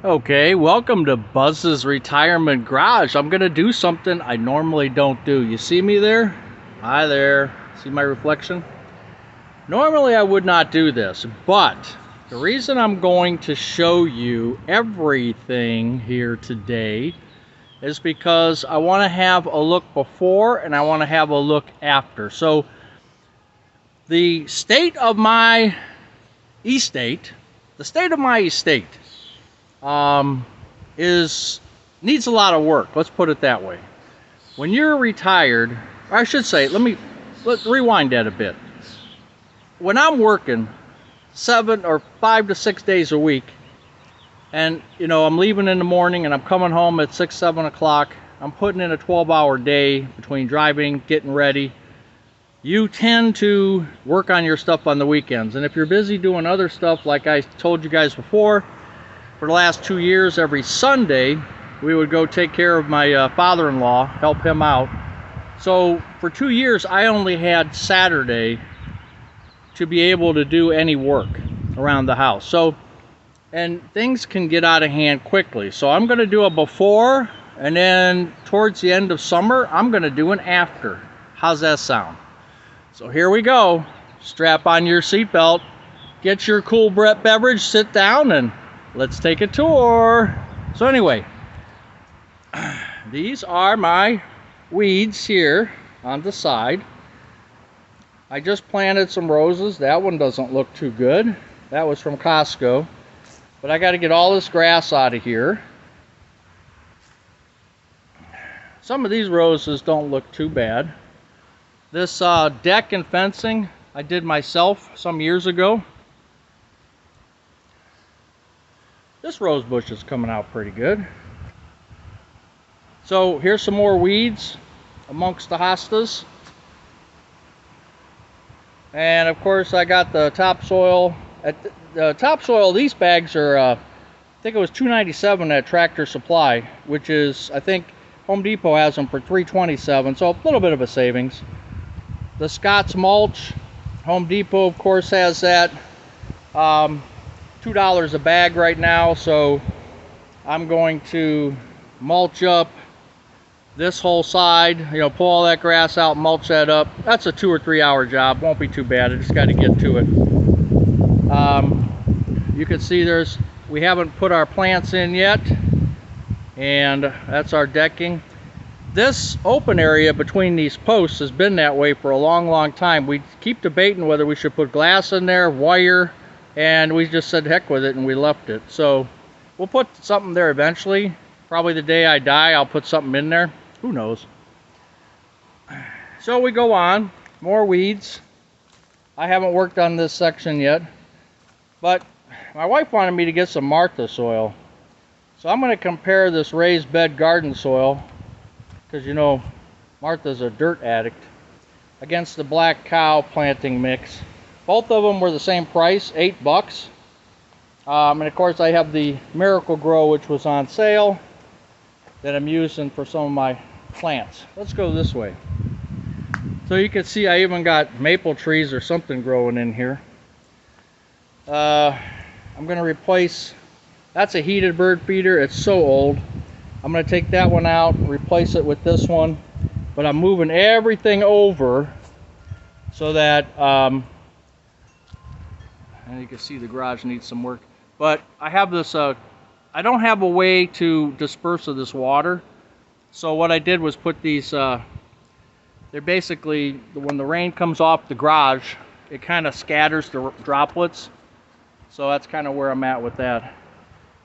Okay, welcome to Buzz's Retirement Garage. I'm gonna do something I normally don't do. You see me there? Hi there. See my reflection? Normally I would not do this, but the reason I'm going to show you everything here today is because I want to have a look before and I want to have a look after. So the state of my estate, is needs a lot of work. Let's put it that way. When you're retired, or I should say, let's rewind that a bit. When I'm working 7 or 5 to 6 days a week, and I'm leaving in the morning and I'm coming home at 6, 7 o'clock, I'm putting in a 12-hour day between driving, getting ready. You tend to work on your stuff on the weekends, and if you're busy doing other stuff, like I told you guys before, for the last 2 years, every Sunday, we would go take care of my father-in-law, help him out. So for 2 years, I only had Saturday to be able to do any work around the house. And things can get out of hand quickly. So I'm gonna do a before, and then towards the end of summer, I'm gonna do an after. How's that sound? So here we go. Strap on your seatbelt, get your cool beverage, sit down, and let's take a tour. So anyway, these are my weeds here on the side. I just planted some roses. That one doesn't look too good. That was from Costco. But I got to get all this grass out of here. Some of these roses don't look too bad. This deck and fencing I did myself some years ago. This rose bush is coming out pretty good. So here's some more weeds amongst the hostas. And of course I got the topsoil. At the topsoil, these bags are, I think it was $2.97 at Tractor Supply, which is, I think Home Depot has them for $3.27, so a little bit of a savings. The Scott's mulch, Home Depot of course has that. $2 a bag right now, so I'm going to mulch up this whole side, pull all that grass out, mulch that up. That's a 2 or 3 hour job, won't be too bad. I just got to get to it. You can see we haven't put our plants in yet, and that's our decking. This open area between these posts has been that way for a long time. We keep debating whether we should put glass in there, wire, and we just said heck with it and we left it. So we'll put something there eventually. Probably the day I die, I'll put something in there. Who knows? So we go on. More weeds. I haven't worked on this section yet, but my wife wanted me to get some Martha soil. So I'm going to compare this raised bed garden soil, because Martha's a dirt addict, against the Black Cow planting mix. Both of them were the same price, $8. And of course I have the Miracle Grow, which was on sale, that I'm using for some of my plants. Let's go this way. So you can see I even got maple trees or something growing in here. I'm going to replace, that's a heated bird feeder. It's so old. I'm going to take that one out, replace it with this one. But I'm moving everything over so that and you can see the garage needs some work, but I have this I don't have a way to disperse of this water, so what I did was put these they're basically, when the rain comes off the garage, it kind of scatters the droplets, so that's kind of where I'm at with that.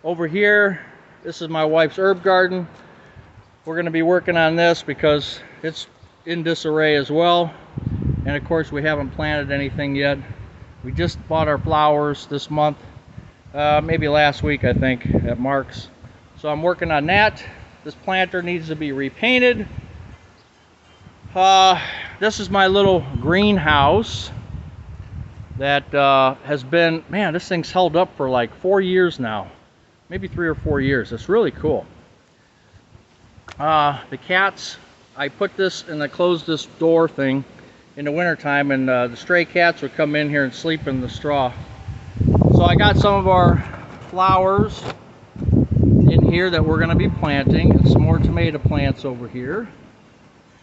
Over here, this is my wife's herb garden. We're going to be working on this because it's in disarray as well, and of course we haven't planted anything yet. We just bought our flowers this month, maybe last week I think, at Mark's. So I'm working on that. This planter needs to be repainted. This is my little greenhouse that has been, man, this thing's held up for like 4 years now. Maybe 3 or 4 years. It's really cool. The cats, I put this and I closed this door thing in the wintertime, and the stray cats would come in here and sleep in the straw. So I got some of our flowers in here that we're going to be planting, and some more tomato plants over here.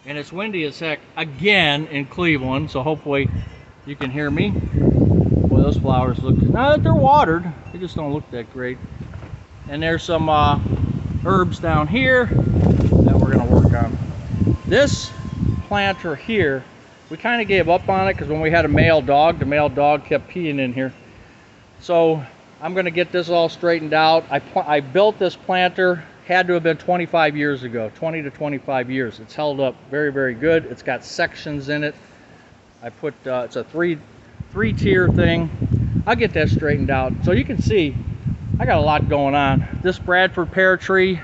And it's windy as heck again in Cleveland, so hopefully you can hear me. Boy, those flowers look, now that they're watered, they just don't look that great. And there's some herbs down here that we're going to work on. This planter here, we kind of gave up on it because when we had a male dog, the male dog kept peeing in here. So I'm going to get this all straightened out. I built this planter, had to have been 25 years ago, 20 to 25 years. It's held up very, very good. It's got sections in it. I put, it's a three-tier thing. I'll get that straightened out. So you can see, I got a lot going on. This Bradford pear tree,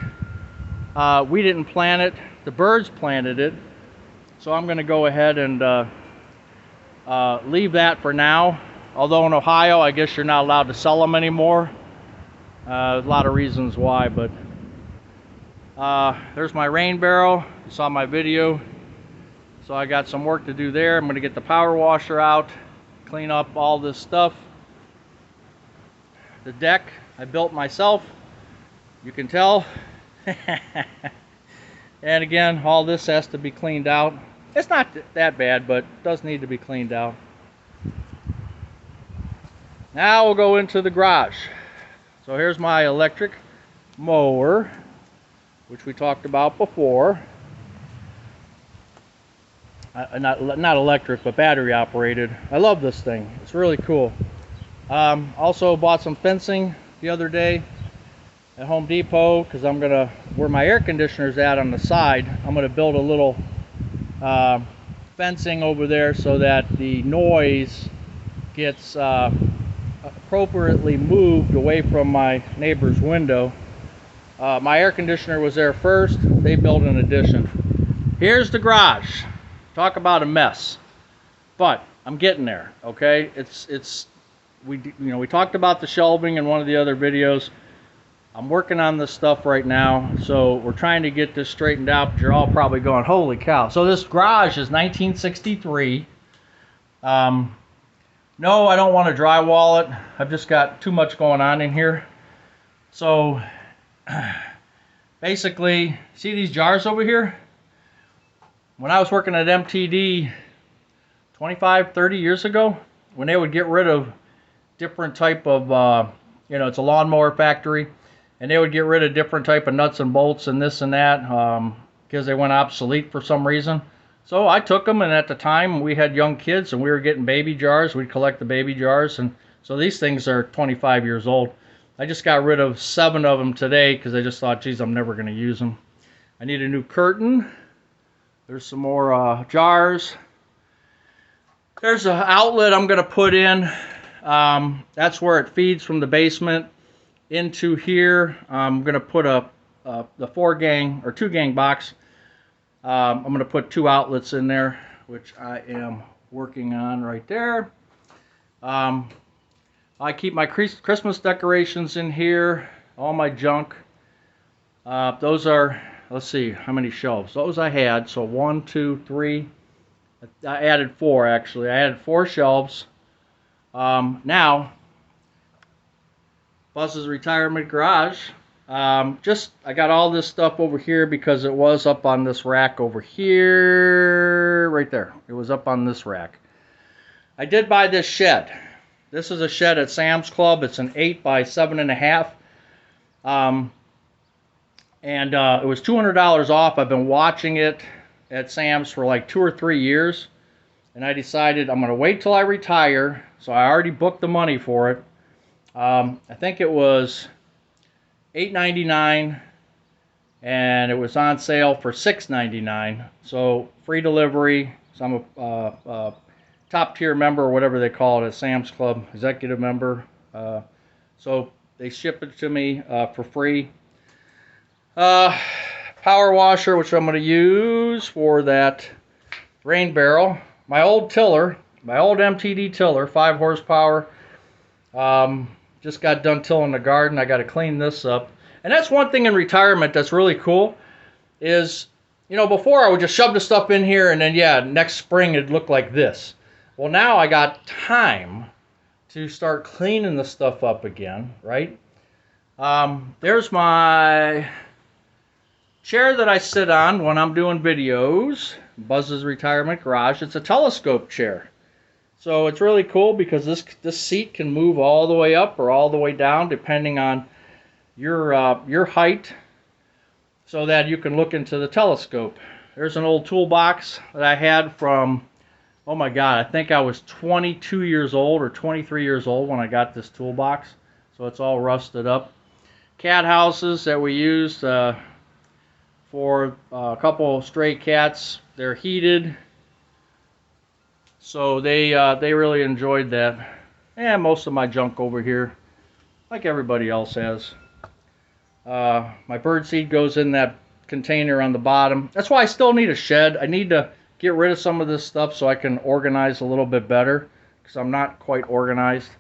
we didn't plant it. The birds planted it. So I'm going to go ahead and leave that for now. Although in Ohio, I guess you're not allowed to sell them anymore. There's a lot of reasons why, but there's my rain barrel. You saw my video. So I got some work to do there. I'm going to get the power washer out, clean up all this stuff. The deck I built myself, you can tell. And again, all this has to be cleaned out. It's not that bad, but it does need to be cleaned out. Now we'll go into the garage. So here's my electric mower, which we talked about before. Not electric, but battery operated. I love this thing. It's really cool. Also bought some fencing the other day at Home Depot because I'm gonna, where my air conditioner's at on the side, I'm gonna build a little fencing over there so that the noise gets appropriately moved away from my neighbor's window. My air conditioner was there first. They built an addition. Here's the garage. Talk about a mess, but I'm getting there. Okay, we talked about the shelving in one of the other videos. I'm working on this stuff right now, so we're trying to get this straightened out. But you're all probably going, holy cow. So this garage is 1963. No, I don't want to drywall it. I've just got too much going on in here. So basically, see these jars over here? When I was working at MTD 25, 30 years ago, when they would get rid of different type of, it's a lawnmower factory, and they would get rid of different type of nuts and bolts and this and that because they went obsolete for some reason. So I took them, and at the time we had young kids and we were getting baby jars. We'd collect the baby jars, and so these things are 25 years old. I just got rid of 7 of them today because I just thought, geez, I'm never going to use them. I need a new curtain. There's some more jars. There's an outlet I'm going to put in. That's where it feeds from the basement into here. I'm going to put the 4-gang or 2-gang box. I'm going to put 2 outlets in there, which I am working on right there. I keep my Christmas decorations in here, all my junk. Those are, let's see, how many shelves? Those I had, so 1, 2, 3. I added 4 actually. I added 4 shelves. Now, Buzz's retirement garage. I got all this stuff over here because it was up on this rack over here, right there. It was up on this rack. I did buy this shed. This is a shed at Sam's Club. It's an 8 by 7.5. And it was $200 off. I've been watching it at Sam's for like 2 or 3 years. And I decided I'm going to wait till I retire. So I already booked the money for it. I think it was $8.99, and it was on sale for $6.99. So free delivery. So I'm a top tier member, or whatever they call it at Sam's Club, executive member. So they ship it to me for free. Power washer, which I'm going to use for that rain barrel. My old tiller, my old MTD tiller, 5 horsepower. Just got done tilling the garden. I got to clean this up. And that's one thing in retirement that's really cool is, before I would just shove the stuff in here and then, yeah, next spring it'd look like this. Well, now I got time to start cleaning the stuff up again, right? There's my chair that I sit on when I'm doing videos. Buzz's Retirement Garage. It's a telescope chair. So it's really cool because this seat can move all the way up or all the way down depending on your height, so that you can look into the telescope. There's an old toolbox that I had from, oh my God, I think I was 22 years old or 23 years old when I got this toolbox. So it's all rusted up. Cat houses that we used for a couple stray cats. They're heated, so they really enjoyed that. And most of my junk over here, like everybody else has. My bird seed goes in that container on the bottom. That's why I still need a shed. I need to get rid of some of this stuff so I can organize a little bit better, because I'm not quite organized.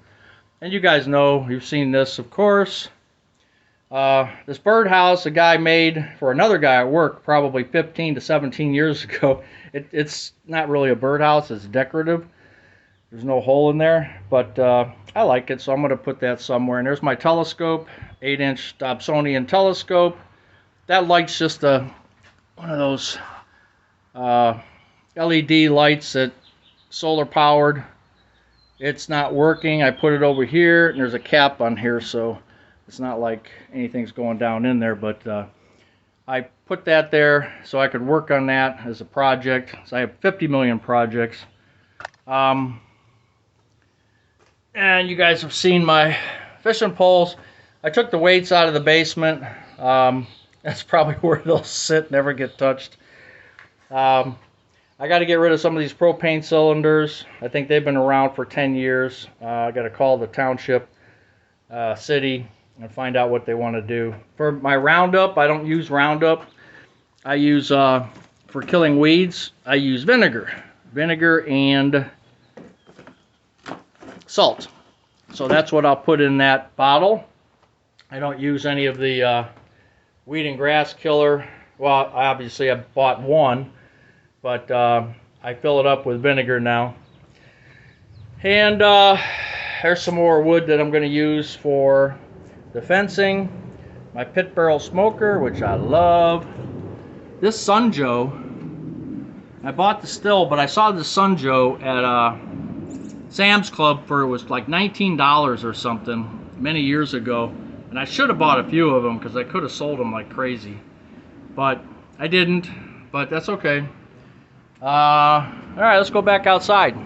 And you guys know, you've seen this, of course. This birdhouse a guy made for another guy at work probably 15 to 17 years ago. It's not really a birdhouse, it's decorative. There's no hole in there, but I like it, so I'm going to put that somewhere. And there's my telescope, 8-inch Dobsonian telescope. That light's just one of those LED lights that solar powered. It's not working. I put it over here, and there's a cap on here, so it's not like anything's going down in there, but I put that there so I could work on that as a project. So I have 50 million projects. And you guys have seen my fishing poles. I took the weights out of the basement. That's probably where they'll sit, never get touched. I got to get rid of some of these propane cylinders. I think they've been around for 10 years. I got to call the township, city, and find out what they want to do. For my Roundup, I don't use Roundup. I use, for killing weeds, I use vinegar. Vinegar and salt. So that's what I'll put in that bottle. I don't use any of the weed and grass killer. Well, obviously I bought one, but I fill it up with vinegar now. And there's some more wood that I'm going to use for the fencing. My pit barrel smoker, which I love. This Sun Joe, I bought the still, but I saw the Sun Joe at Sam's Club for, it was like $19 or something many years ago. And I should have bought a few of them because I could have sold them like crazy. But I didn't, but that's okay. Alright, let's go back outside.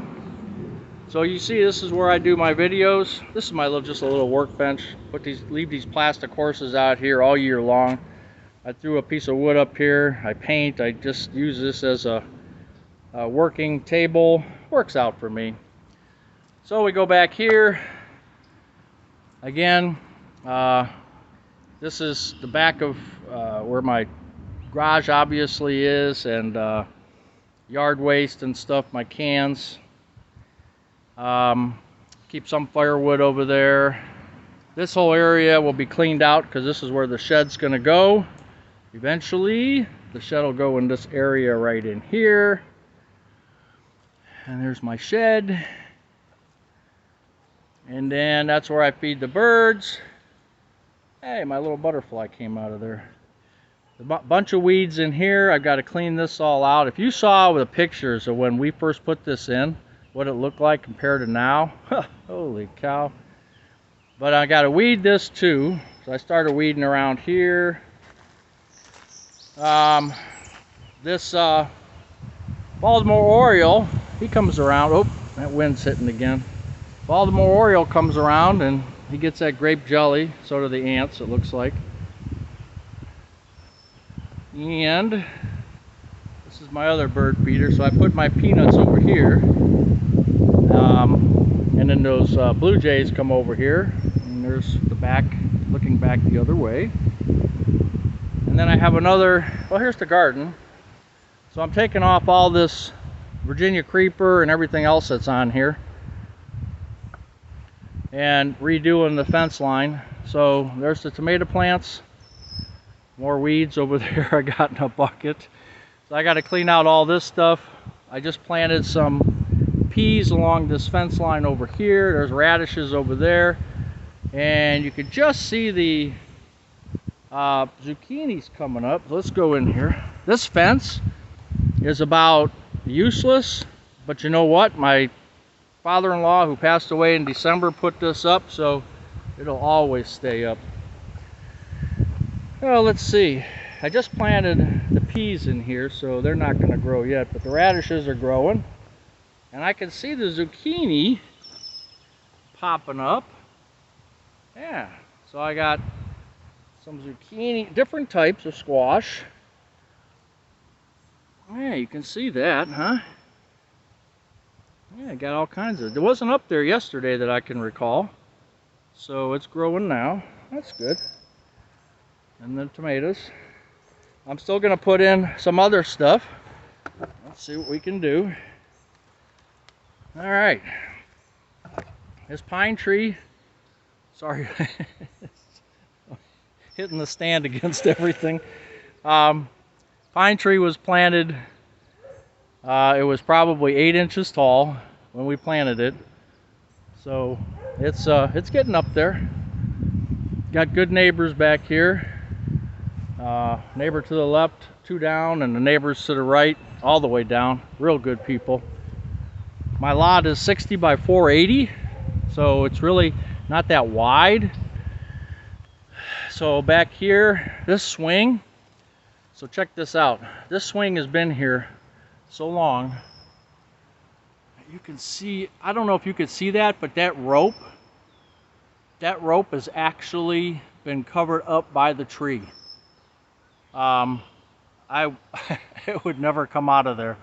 So you see, this is where I do my videos. This is my just a little workbench. Leave these plastic horses out here all year long. I threw a piece of wood up here. I paint. I just use this as a working table. Works out for me. So we go back here. Again, this is the back of where my garage obviously is, and yard waste and stuff, my cans. Keep some firewood over there. This whole area will be cleaned out because this is where the shed's going to go. Eventually, the shed will go in this area right in here. And there's my shed. And then that's where I feed the birds. Hey, my little butterfly came out of there. A bunch of weeds in here. I've got to clean this all out. If you saw the pictures of when we first put this in, what it looked like compared to now, holy cow. But I got to weed this too. So I started weeding around here. This Baltimore Oriole, he comes around. Oh, that wind's hitting again. Baltimore Oriole comes around and he gets that grape jelly. So do the ants, it looks like. And this is my other bird feeder, so I put my peanuts over here. And then those blue jays come over here, and there's the back, looking back the other way. And then I have another, well, here's the garden. So I'm taking off all this Virginia creeper and everything else that's on here, and redoing the fence line. So there's the tomato plants. More weeds over there I got in a bucket. So I got to clean out all this stuff. I just planted some peas along this fence line over here. There's radishes over there. and you could just see the zucchinis coming up. So let's go in here. This fence is about useless, but you know what? My father-in-law, who passed away in December, put this up, so it'll always stay up. Well, let's see. I just planted the peas in here, so they're not going to grow yet, but the radishes are growing. And I can see the zucchini popping up. Yeah, so I got some zucchini, different types of squash. Yeah, you can see that, huh? Yeah, I got all kinds of, it wasn't up there yesterday that I can recall. So it's growing now. That's good. And then tomatoes. I'm still gonna put in some other stuff. Let's see what we can do. All right. This pine tree, sorry, hitting the stand against everything. Pine tree was planted, it was probably 8 inches tall when we planted it. So it's getting up there. Got good neighbors back here. Neighbor to the left, 2 down, and the neighbors to the right, all the way down. Real good people. My lot is 60 by 480, so it's really not that wide. So back here, this swing, so check this out. This swing has been here so long. You can see, I don't know if you could see that, but that rope has actually been covered up by the tree. It would never come out of there.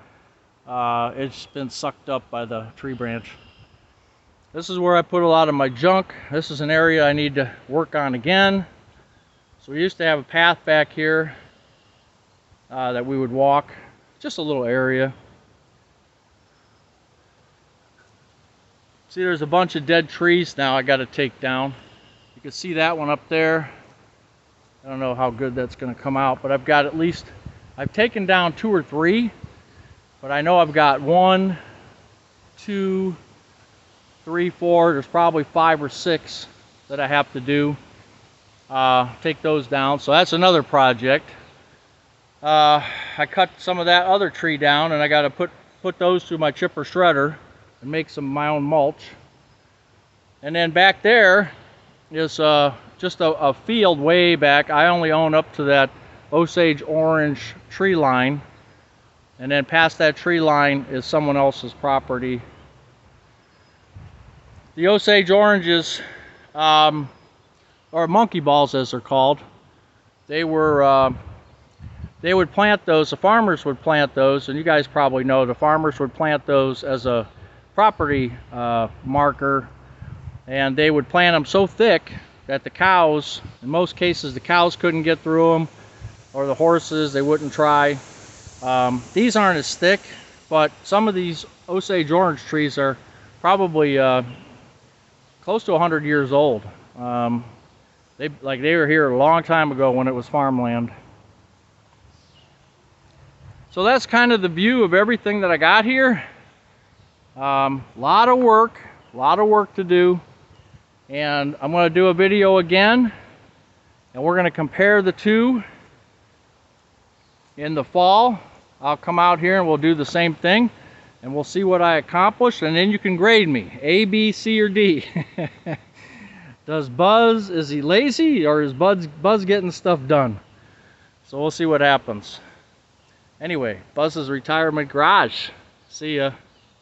It's been sucked up by the tree branch. This is where I put a lot of my junk. This is an area I need to work on again. So we used to have a path back here that we would walk, just a little area. See, there's a bunch of dead trees now I got to take down. You can see that one up there. I don't know how good that's going to come out, but I've got at least, I've taken down 2 or 3, but I know I've got 1, 2, 3, 4, there's probably 5 or 6 that I have to do. Take those down, so that's another project. I cut some of that other tree down, and I got to put those through my chipper shredder and make some of my own mulch. And then back there is just a field way back. I only own up to that Osage orange tree line, and then past that tree line is someone else's property. The Osage oranges, or monkey balls as they're called, they would plant those, the farmers would plant those, and you guys probably know the farmers would plant those as a property marker, and they would plant them so thick that the cows, in most cases the cows couldn't get through them, or the horses, they wouldn't try. These aren't as thick, but some of these Osage orange trees are probably close to 100 years old. They were here a long time ago when it was farmland. So that's kind of the view of everything that I got here. Lot of work to do, and I'm going to do a video again, and we're going to compare the two in the fall. I'll come out here and we'll do the same thing, and we'll see what I accomplished, and then you can grade me, A, B, C, or D. Does Buzz, is he lazy, or is Buzz getting stuff done? So we'll see what happens. Anyway, Buzz's Retirement Garage. See ya.